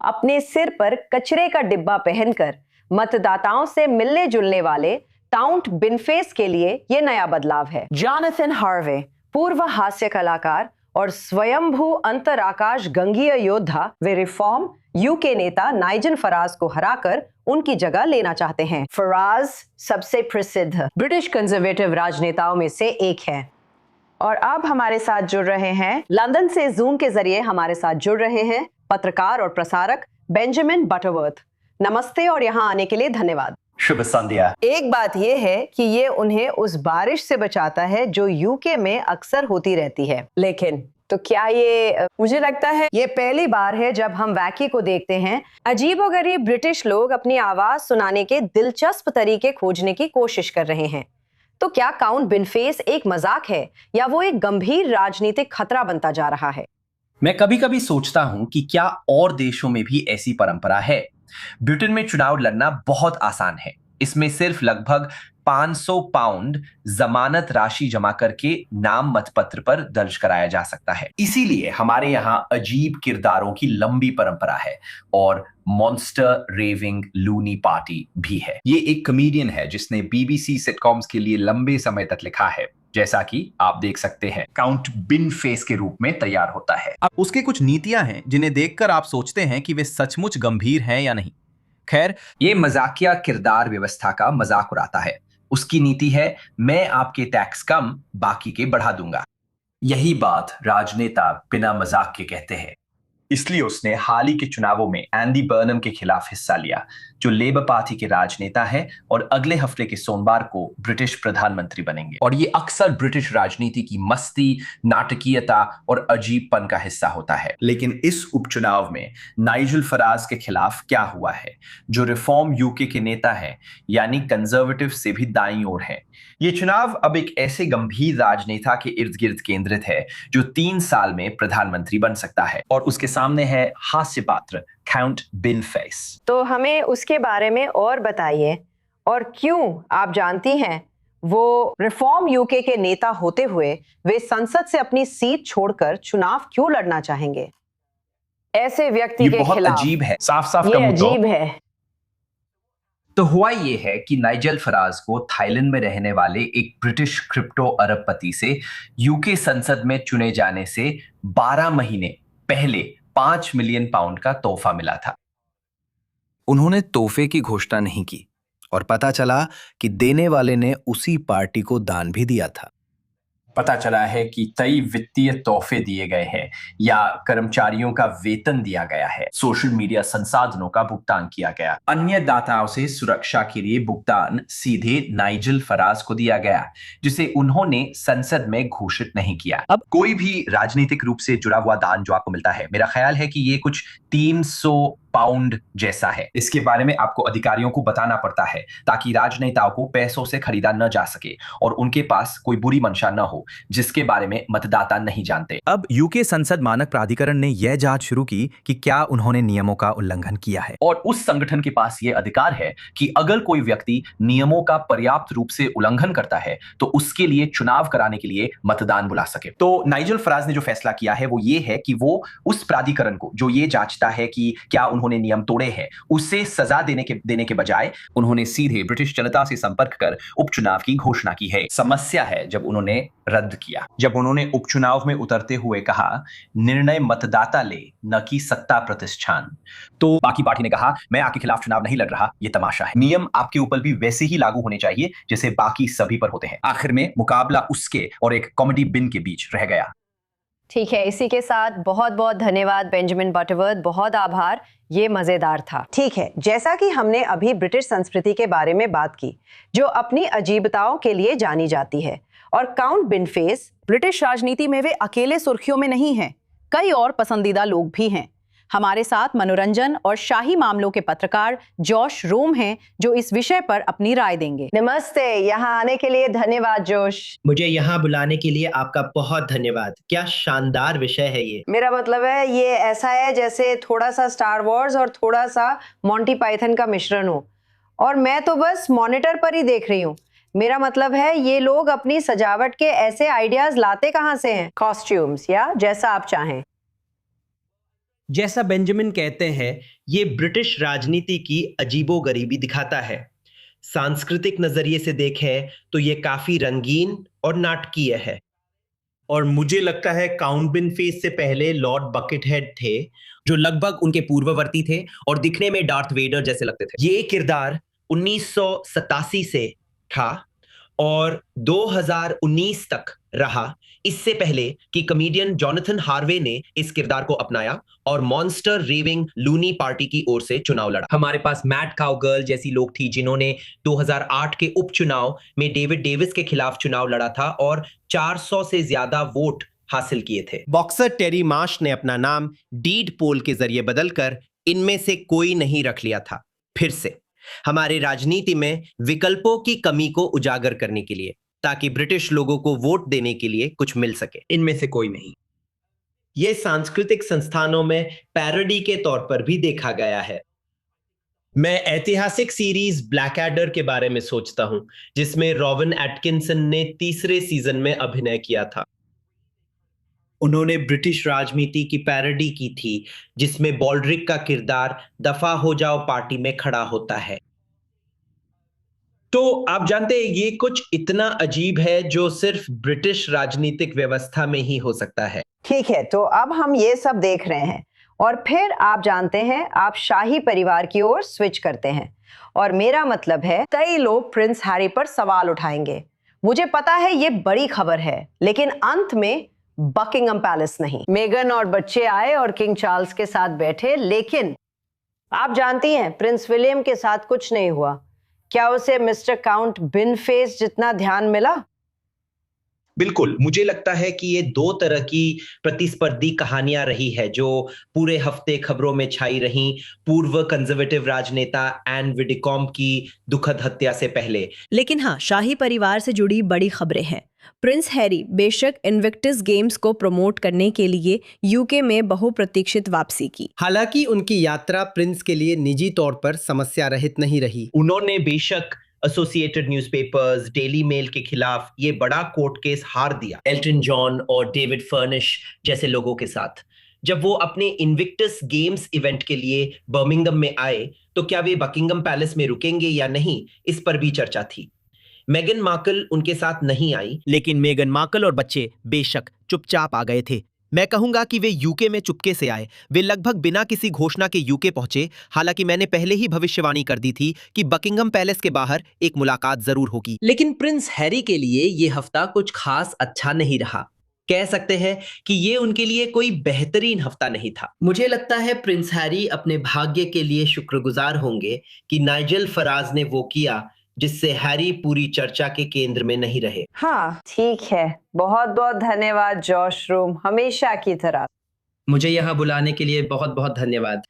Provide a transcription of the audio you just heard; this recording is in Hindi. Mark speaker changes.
Speaker 1: अपने सिर पर कचरे का डिब्बा पहनकर मतदाताओं से मिलने जुलने वाले काउंट बिनफेस के लिए ये नया बदलाव है। जॉनथन हार्वे, पूर्व हास्य कलाकार और स्वयंभू अंतराकाश गंगीय योद्धा, वे रिफॉर्म यूके नेता नाइजल फराज को हराकर उनकी जगह लेना चाहते हैं। फराज सबसे प्रसिद्ध ब्रिटिश कंजर्वेटिव राजनेताओं में से एक है और अब हमारे साथ जुड़ रहे हैं, लंदन से जूम के जरिए हमारे साथ जुड़ रहे हैं पत्रकार और प्रसारक बेंजामिन बटरवर्थ। नमस्ते और यहाँ आने के लिए धन्यवाद।
Speaker 2: शुभ संध्या।
Speaker 1: एक बात यह है कि ये उन्हें उस बारिश से बचाता है जो यूके में अक्सर होती रहती है, लेकिन तो क्या ये, मुझे लगता है ये पहली बार है जब हम वैकी को देखते हैं अजीबोगरीब ब्रिटिश लोग अपनी आवाज सुनाने के दिलचस्प तरीके खोजने की कोशिश कर रहे हैं। तो क्या काउंट बिनफेस एक मजाक है या वो एक गंभीर राजनीतिक खतरा बनता जा रहा है?
Speaker 2: मैं कभी कभी सोचता हूं कि क्या और देशों में भी ऐसी परंपरा है। ब्रिटेन में चुनाव लड़ना बहुत आसान है। इसमें सिर्फ लगभग 500 पाउंड जमानत राशि जमा करके नाम मतपत्र पर दर्ज कराया जा सकता है। इसीलिए हमारे यहाँ अजीब किरदारों की लंबी परंपरा है और मॉन्स्टर रेविंग लूनी पार्टी भी है। ये एक कॉमेडियन है जिसने बीबीसी सिटकॉम्स के लिए लंबे समय तक लिखा है, जैसा कि आप देख सकते हैं। काउंट बिन फेस के रूप में तैयार होता है।
Speaker 3: अब उसके कुछ नीतियां हैं जिन्हें देखकर आप सोचते हैं कि वे सचमुच गंभीर हैं या नहीं। खैर,
Speaker 2: ये मजाकिया किरदार व्यवस्था का मजाक उड़ाता है। उसकी नीति है, मैं आपके टैक्स कम, बाकी के बढ़ा दूंगा। यही बात राजनेता बिना मजाक के कहते हैं। इसलिए उसने हाल ही के चुनावों में एंडी बर्नम के खिलाफ हिस्सा लिया, जो लेबर पार्टी के राजनेता है और अगले हफ्ते के सोमवार को ब्रिटिश प्रधानमंत्री बनेंगे। और ये अक्सर ब्रिटिश राजनीति की मस्ती, नाटकीयता और अजीबपन का हिस्सा होता है। लेकिन इस उपचुनाव में नाइजल फराज के खिलाफ क्या हुआ है, जो रिफॉर्म यूके के नेता है, यानी कंजर्वेटिव से भी दाईं ओर है। ये चुनाव अब एक ऐसे गंभीर राजनेता के इर्द गिर्द केंद्रित है जो 3 साल में प्रधानमंत्री बन सकता है, और उसके सामने है हास्य पात्र काउंट बिनफेस।
Speaker 1: तो हमें उसके बारे में और बताइए, और क्यों आप जानती हैं वो रिफॉर्म यूके के नेता होते हुए वे संसद से अपनी सीट छोड़कर चुनाव क्यों लड़ना चाहेंगे ऐसे व्यक्ति के
Speaker 2: बहुत
Speaker 1: खिलाफ?
Speaker 2: अजीब है। साफ साफ
Speaker 1: ये
Speaker 2: कहूं
Speaker 1: अजीब है।
Speaker 2: तो हुआ ये है कि नाइजल फराज को थाईलैंड में रहने वाले एक ब्रिटिश क्रिप्टो अरबपति से यूके संसद में चुने जाने से 12 महीने पहले 5 मिलियन पाउंड का तोहफा मिला था।
Speaker 3: उन्होंने तोहफे की घोषणा नहीं की और पता चला कि देने वाले ने उसी पार्टी को दान भी दिया था।
Speaker 2: पता चला है कि कई वित्तीय तोहफे दिए गए हैं या कर्मचारियों का वेतन दिया गया है, सोशल मीडिया संसाधनों का भुगतान किया गया। अन्य दाताओं से सुरक्षा के लिए भुगतान सीधे नाइजल फराज को दिया गया, जिसे उन्होंने संसद में घोषित नहीं किया। अब कोई भी राजनीतिक रूप से जुड़ा हुआ दान जो आपको मिलता है, मेरा ख्याल है कि ये कुछ 300 पाउंड जैसा है। इसके बारे में आपको अधिकारियों को बताना पड़ता है ताकि राजनेताओं को पैसों से खरीदा न जा सके और उनके पास कोई बुरी मंशा न हो जिसके बारे में मतदाता नहीं जानते।
Speaker 3: अब यूके संसद मानक प्राधिकरण ने यह जांच शुरू की कि क्या उन्होंने नियमों का उल्लंघन किया है,
Speaker 2: और उस संगठन के पास यह अधिकार है कि अगर कोई व्यक्ति नियमों का पर्याप्त रूप से उल्लंघन करता है तो उसके लिए चुनाव कराने के लिए मतदान बुला सके। तो नाइजल फराज ने जो फैसला किया है वो ये है कि वो उस प्राधिकरण को जो ये जांचता है कि क्या उन्होंने नियम तोड़े हैं, उससे सजा देने के बजाय उन्होंने सीधे ब्रिटिश जनता से संपर्क कर उपचुनाव की घोषणा की है। समस्या है जब उन्होंने रद्द किया, जब उन्होंने उपचुनाव में उतरते हुए कहा, निर्णय मतदाता ले, न कि सत्ता प्रतिष्ठान। तो बाकी पार्टी ने कहा, मैं आपके खिलाफ चुनाव नहीं लड़ रहा, ये तमाशा है। नियम आपके ऊपर भी वैसे ही लागू होने चाहिए जैसे बाकी सभी पर होते हैं। आखिर में मुकाबला उसके और एक कॉमेडी बिन के बीच रह गया।
Speaker 1: ठीक है, इसी के साथ बहुत बहुत धन्यवाद बेंजामिन बटरवर्थ, बहुत आभार, ये मजेदार था। ठीक है, जैसा कि हमने अभी ब्रिटिश संस्कृति के बारे में बात की जो अपनी अजीबताओं के लिए जानी जाती है, और काउंट बिनफेस ब्रिटिश राजनीति में वे अकेले सुर्खियों में नहीं हैं, कई और पसंदीदा लोग भी हैं। हमारे साथ मनोरंजन और शाही मामलों के पत्रकार जोश रोम हैं जो इस विषय पर अपनी राय देंगे। नमस्ते, यहाँ आने के लिए धन्यवाद जोश।
Speaker 4: मुझे यहाँ बुलाने के लिए आपका बहुत धन्यवाद। क्या शानदार विषय है ये।
Speaker 1: मेरा मतलब है ये ऐसा है जैसे थोड़ा सा स्टार वॉर्स और थोड़ा सा मॉन्टी पाइथन का मिश्रण हो, और मैं तो बस मॉनिटर पर ही देख रही हूँ। मेरा मतलब है ये लोग अपनी सजावट के ऐसे आइडियाज लाते कहाँ से हैं, कॉस्ट्यूम्स या जैसा आप चाहें।
Speaker 4: जैसा बेंजामिन कहते हैं, ये ब्रिटिश राजनीति की अजीबोगरीबी दिखाता है। सांस्कृतिक नजरिए से देखें तो ये काफी रंगीन और नाटकीय है।
Speaker 5: और मुझे लगता है काउंट बिनफेस से पहले लॉर्ड बकेटहेड थे, जो लगभग उनके पूर्ववर्ती थे और दिखने में डार्थ वेडर जैसे लगते थे।
Speaker 4: ये किरदार 1987 से था और 2019 तक रहा, इससे पहले कि कॉमेडियन जोनाथन हार्वे ने इस किरदार को अपनाया और मॉन्स्टर रेविंग लूनी पार्टी की ओर से चुनाव लड़ा। हमारे पास मैट काउगर्ल जैसी लोग थी जिन्होंने 2008 के उपचुनाव में डेविड डेविस के खिलाफ चुनाव लड़ा था और 400 से ज्यादा वोट हासिल किए थे।
Speaker 5: बॉक्सर टेरी मार्श ने अपना नाम डीड पोल के जरिए बदलकर इनमें से कोई नहीं रख लिया था। फिर से हमारे राजनीति में विकल्पों की कमी को उजागर करने के लिए, ताकि ब्रिटिश लोगों को वोट देने के लिए कुछ मिल सके।
Speaker 4: इनमें से कोई नहीं। यह सांस्कृतिक संस्थानों में पैरोडी के तौर पर भी देखा गया है। मैं ऐतिहासिक सीरीज ब्लैक एडर के बारे में सोचता हूं, जिसमें रॉबिन एटकिंसन ने तीसरे सीजन में अभिनय किया था। उन्होंने ब्रिटिश राजनीति की पैरोडी की थी, जिसमें बॉल्ड्रिक का किरदार दफा हो जाओ पार्टी में खड़ा होता है। तो आप जानते हैं, ये कुछ इतना अजीब है जो सिर्फ ब्रिटिश राजनीतिक व्यवस्था में ही हो सकता है।
Speaker 1: ठीक है, तो अब हम ये सब देख रहे हैं और फिर आप जानते हैं आप शाही परिवार की ओर स्विच करते हैं और मेरा मतलब है कई लोग प्रिंस हैरी पर सवाल उठाएंगे। मुझे पता है ये बड़ी खबर है, लेकिन अंत में बकिंगम पैलेस नहीं। मेगन और बच्चे आए और किंग चार्ल्स के साथ बैठे, लेकिन आप जानती हैं प्रिंस विलियम के साथ कुछ नहीं हुआ। क्या उसे मिस्टर काउंट बिनफेस जितना ध्यान मिला?
Speaker 4: बिल्कुल, मुझे लगता है कि ये दो तरह की प्रतिस्पर्धी कहानियां रही है जो पूरे हफ्ते खबरों में छाई रहीं। पूर्व कंजर्वेटिव राजनेता एन विडिकॉम्ब की दुखद हत्या से पहले।
Speaker 6: लेकिन हाँ, शाही परिवार से जुड़ी बड़ी खबरें हैं। प्रिंस हैरी बेशक इन्विक्टस गेम्स को प्रमोट करने के लिए यूके में बहुप्रतीक्षित वापसी की।
Speaker 5: हालांकि उनकी यात्रा प्रिंस के लिए निजी तौर पर समस्या रहित नहीं रही।
Speaker 4: उन्होंने बेशक एसोसिएटेड न्यूज़पेपर्स, डेली मेल के खिलाफ ये बड़ा कोर्ट केस हार दिया, एल्टन जॉन और डेविड फर्निश जैसे लोगों के साथ। जब वो अपने इन्विक्टस गेम्स इवेंट के लिए बर्मिंघम में आए, तो क्या वे बकिंगम पैलेस में रुकेंगे या नहीं, इस पर भी चर्चा थी। मेगन मार्कल उनके साथ नहीं आई,
Speaker 5: लेकिन मेगन मार्कल और बच्चे बेशक चुपचाप आ गए थे। मैं कहूंगा कि वे यूके में चुपके से आए। वे लगभग बिना किसी घोषणा के यूके पहुंचे। हालांकि मैंने पहले ही भविष्यवाणी कर दी थी कि बकिंगम पैलेस के बाहर एक मुलाकात जरूर होगी।
Speaker 4: लेकिन प्रिंस हैरी के लिए ये हफ्ता कुछ खास अच्छा नहीं रहा। कह सकते हैं कि ये उनके लिए कोई बेहतरीन हफ्ता नहीं था। मुझे लगता है प्रिंस हैरी अपने भाग्य के लिए शुक्रगुजार होंगे कि नाइजेल फराज ने वो किया जिससे हैरी पूरी चर्चा के केंद्र में नहीं रहे।
Speaker 1: हाँ, ठीक है। बहुत बहुत धन्यवाद जॉश रूम, हमेशा की तरह।
Speaker 4: मुझे यहाँ बुलाने के लिए बहुत बहुत धन्यवाद।